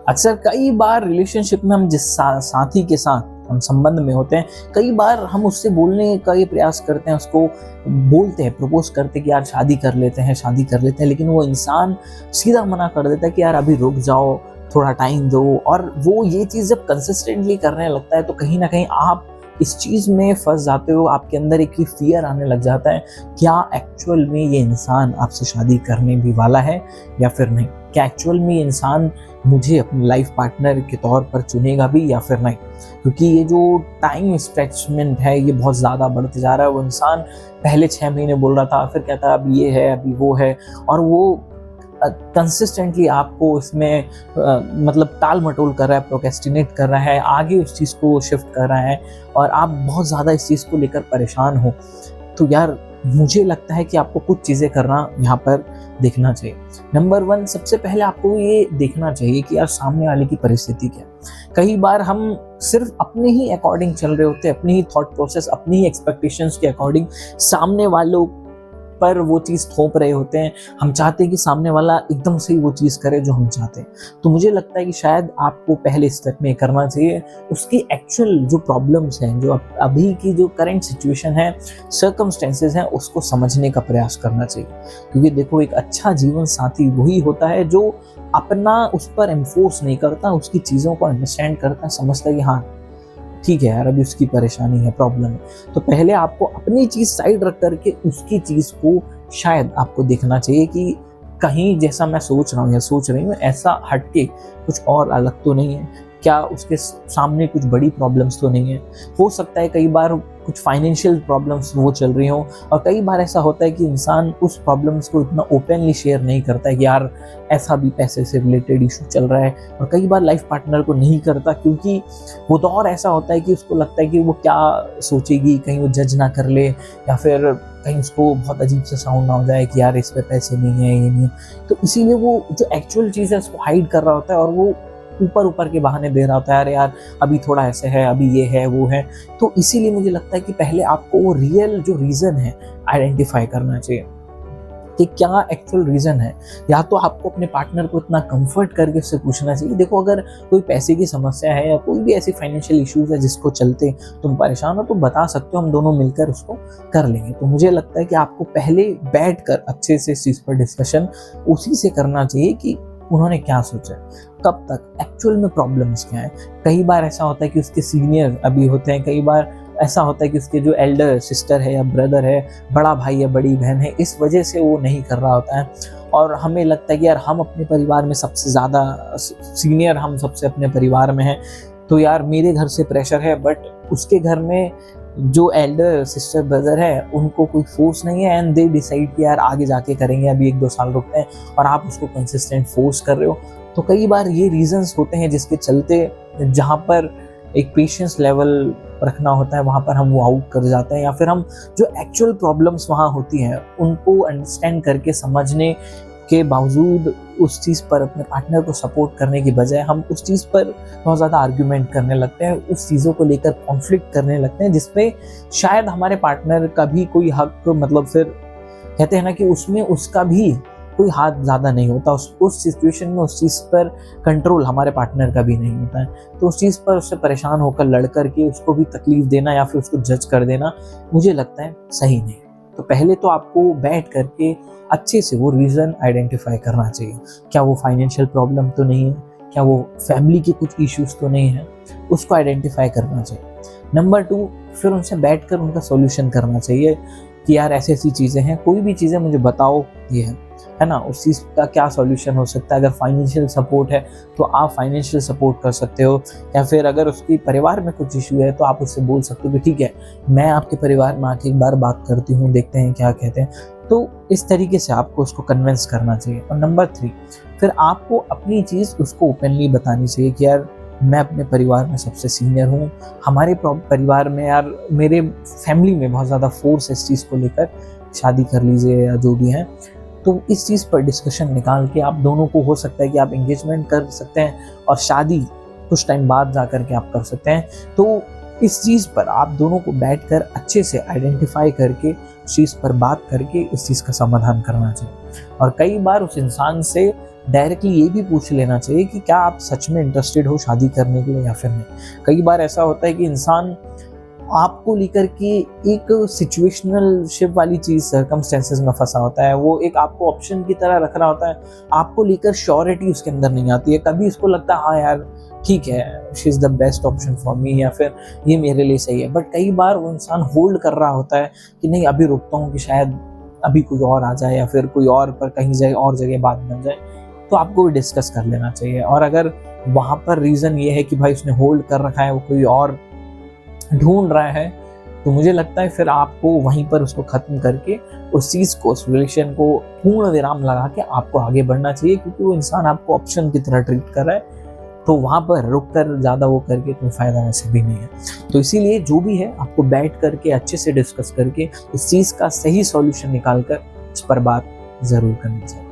अक्सर कई बार रिलेशनशिप में हम जिस साथी के साथ हम संबंध में होते हैं, कई बार हम उससे बोलने का ये प्रयास करते हैं, उसको बोलते हैं, प्रपोज करते हैं कि यार शादी कर लेते हैं, शादी कर लेते हैं, लेकिन वो इंसान सीधा मना कर देता है कि यार अभी रुक जाओ, थोड़ा टाइम दो। और वो ये चीज़ जब कंसिस्टेंटली करने लगता है तो कहीं ना कहीं आप इस चीज़ में फंस जाते हो, आपके अंदर एक फियर आने लग जाता है, क्या एक्चुअल में ये इंसान आपसे शादी करने भी वाला है या फिर नहीं, क्या एक्चुअल में ये इंसान मुझे अपने लाइफ पार्टनर के तौर पर चुनेगा भी या फिर नहीं। क्योंकि ये जो टाइम स्ट्रेचमेंट है ये बहुत ज़्यादा बढ़ते जा रहा है। वो इंसान पहले 6 महीने बोल रहा था, फिर कहता है अभी ये है, अभी वो है, और वो कंसिस्टेंटली आपको इसमें मतलब टाल मटोल कर रहा है, प्रोक्रेस्टिनेट कर रहा है, आगे उस चीज़ को शिफ्ट कर रहा है, और आप बहुत ज़्यादा इस चीज़ को लेकर परेशान हो। तो यार मुझे लगता है कि आपको कुछ चीज़ें करना यहाँ पर देखना चाहिए। नंबर 1, सबसे पहले आपको ये देखना चाहिए कि यार सामने वाले की परिस्थिति क्या है। कई बार हम सिर्फ अपने ही अकॉर्डिंग चल रहे होते हैं, अपनी ही थॉट प्रोसेस, अपनी ही एक्सपेक्टेशंस के अकॉर्डिंग सामने वालों पर वो चीज़ थोप रहे होते हैं। हम चाहते हैं कि सामने वाला एकदम से ही वो चीज़ करे जो हम चाहते हैं। तो मुझे लगता है कि शायद आपको पहले स्टेप में करना चाहिए, उसकी एक्चुअल जो प्रॉब्लम्स हैं, जो अभी की जो करंट सिचुएशन है, सर्कमस्टेंसेस हैं, उसको समझने का प्रयास करना चाहिए। क्योंकि देखो, एक अच्छा जीवन साथी वही होता है जो अपना उस पर एनफोर्स नहीं करता, उसकी चीज़ों को अंडरस्टैंड करता है, समझता है कि हाँ ठीक है यार, अभी उसकी परेशानी है, प्रॉब्लम है। तो पहले आपको अपनी चीज़ साइड रख करके उसकी चीज़ को शायद आपको देखना चाहिए कि कहीं जैसा मैं सोच रहा हूँ या सोच रही हूँ ऐसा हटके कुछ और अलग तो नहीं है, क्या उसके सामने कुछ बड़ी प्रॉब्लम्स तो नहीं है। हो सकता है कई बार कुछ फाइनेंशियल प्रॉब्लम्स वो चल रही हों, और कई बार ऐसा होता है कि इंसान उस प्रॉब्लम्स को इतना ओपनली शेयर नहीं करता है कि यार ऐसा भी पैसे से रिलेटेड इशू चल रहा है, और कई बार लाइफ पार्टनर को नहीं करता क्योंकि वो दौर ऐसा होता है कि उसको लगता है कि वो क्या सोचेगी, कहीं वो जज ना कर ले, या फिर कहीं उसको बहुत अजीब सा साउंड ना हो जाए कि यार इस पे पैसे नहीं है, ये नहीं है। तो इसीलिए वो जो एक्चुअल चीज़ है उसको हाइड कर रहा होता है, और वो ऊपर के बहाने दे रहा होता है, अरे यार अभी थोड़ा ऐसे है, अभी ये है, वो है। तो इसीलिए मुझे लगता है कि पहले आपको वो रियल जो रीज़न है आइडेंटिफाई करना चाहिए कि क्या एक्चुअल रीज़न है। या तो आपको अपने पार्टनर को इतना कंफर्ट करके उससे पूछना चाहिए, देखो अगर कोई पैसे की समस्या है या कोई भी ऐसी फाइनेंशियल इश्यूज है जिसको चलते तुम परेशान हो, तो बता सकते हो, हम दोनों मिलकर उसको कर लेंगे। तो मुझे लगता है कि आपको पहले बैठ कर अच्छे से इस चीज़ पर डिस्कशन उसी से करना चाहिए कि उन्होंने क्या सोचा, कब तक, एक्चुअल में प्रॉब्लम्स क्या है। कई बार ऐसा होता है कि उसके सीनियर अभी होते हैं, कई बार ऐसा होता है कि उसके जो एल्डर सिस्टर है या ब्रदर है, बड़ा भाई या बड़ी बहन है, इस वजह से वो नहीं कर रहा होता है। और हमें लगता है कि यार हम अपने परिवार में सबसे ज़्यादा सीनियर, हम सबसे अपने परिवार में हैं, तो यार मेरे घर से प्रेशर है, बट उसके घर में जो एल्डर सिस्टर ब्रदर है उनको कोई फोर्स नहीं है, एंड दे डिसाइड कि यार आगे जाके करेंगे, अभी 1-2 साल रुकते हैं, और आप उसको कंसिस्टेंट फोर्स कर रहे हो। तो कई बार ये रीजंस होते हैं जिसके चलते जहाँ पर एक पेशेंस लेवल रखना होता है वहाँ पर हम वो आउट कर जाते हैं, या फिर हम जो एक्चुअल प्रॉब्लम्स वहाँ होती हैं उनको अंडरस्टैंड करके समझने के बावजूद उस चीज़ पर अपने पार्टनर को सपोर्ट करने की बजाय हम उस चीज़ पर बहुत ज़्यादा आर्ग्यूमेंट करने लगते हैं, उस चीज़ों को लेकर कॉन्फ्लिक्ट करने लगते हैं, जिसपे शायद हमारे पार्टनर का भी कोई हक, मतलब फिर कहते हैं ना कि उसमें उसका भी कोई हाथ ज़्यादा नहीं होता, उस सिचुएशन में उस चीज़ पर कंट्रोल हमारे पार्टनर का भी नहीं होता है। तो उस चीज़ पर उससे परेशान होकर लड़ कर के उसको भी तकलीफ देना या फिर उसको जज कर देना मुझे लगता है सही नहीं। तो पहले तो आपको बैठ करके अच्छे से वो रीज़न आइडेंटिफाई करना चाहिए, क्या वो फाइनेंशियल प्रॉब्लम तो नहीं है, क्या वो फैमिली के कुछ इश्यूज़ तो नहीं है, उसको आइडेंटिफाई करना चाहिए। नंबर 2, फिर उनसे बैठ कर उनका सोल्यूशन करना चाहिए कि यार ऐसी ऐसी चीज़ें हैं, कोई भी चीज़ें मुझे बताओ, ये है ना, उस चीज़ का क्या सॉल्यूशन हो सकता है। अगर फाइनेंशियल सपोर्ट है तो आप फाइनेंशियल सपोर्ट कर सकते हो, या फिर अगर उसकी परिवार में कुछ इशू है तो आप उससे बोल सकते हो कि ठीक है, मैं आपके परिवार में आके एक बार बात करती हूँ, देखते हैं क्या कहते हैं। तो इस तरीके से आपको उसको कन्विंस करना चाहिए। और नंबर 3, फिर आपको अपनी चीज़ उसको ओपनली बतानी चाहिए कि यार मैं अपने परिवार में सबसे सीनियर हूँ, हमारे परिवार में यार मेरे फैमिली में बहुत ज़्यादा फोर्स है इस चीज़ को लेकर, शादी कर लीजिए या जो भी है। तो इस चीज़ पर डिस्कशन निकाल के आप दोनों को, हो सकता है कि आप एंगेजमेंट कर सकते हैं और शादी कुछ टाइम बाद जा कर के आप कर सकते हैं। तो इस चीज़ पर आप दोनों को बैठकर अच्छे से आइडेंटिफाई करके उस चीज़ पर बात करके इस चीज़ का समाधान करना चाहिए। और कई बार उस इंसान से डायरेक्टली ये भी पूछ लेना चाहिए कि क्या आप सच में इंटरेस्टेड हो शादी करने के लिए या फिर नहीं। कई बार ऐसा होता है कि इंसान आपको लेकर के एक सिचुएशनल शिप वाली चीज सर्कमस्टेंसेस में फंसा होता है, वो एक आपको ऑप्शन की तरह रख रहा होता है, आपको लेकर श्योरिटी उसके अंदर नहीं आती है। कभी इसको लगता है हाँ यार ठीक है, she is the best option for me, या फिर ये मेरे लिए सही है, बट कई बार वो इंसान होल्ड कर रहा होता है कि नहीं अभी रुकता हूँ कि शायद अभी कोई और आ जाए या फिर कोई और पर कहीं जाए और जगह बात बन जाए। तो आपको भी डिस्कस कर लेना चाहिए। और अगर वहाँ पर रीज़न ये है कि भाई उसने होल्ड कर रखा है, वो कोई और ढूंढ रहा है, तो मुझे लगता है फिर आपको वहीं पर उसको ख़त्म करके उस चीज़ को, उस रिलेशन को पूर्ण विराम लगा के आपको आगे बढ़ना चाहिए, क्योंकि वो इंसान आपको ऑप्शन की तरह ट्रीट कर रहा है। तो वहाँ पर रुक कर ज़्यादा वो करके कोई फ़ायदा वैसे भी नहीं है। तो इसीलिए जो भी है आपको बैठ करके अच्छे से डिस्कस करके इस चीज़ का सही सॉल्यूशन निकाल कर इस पर बात ज़रूर करनी चाहिए।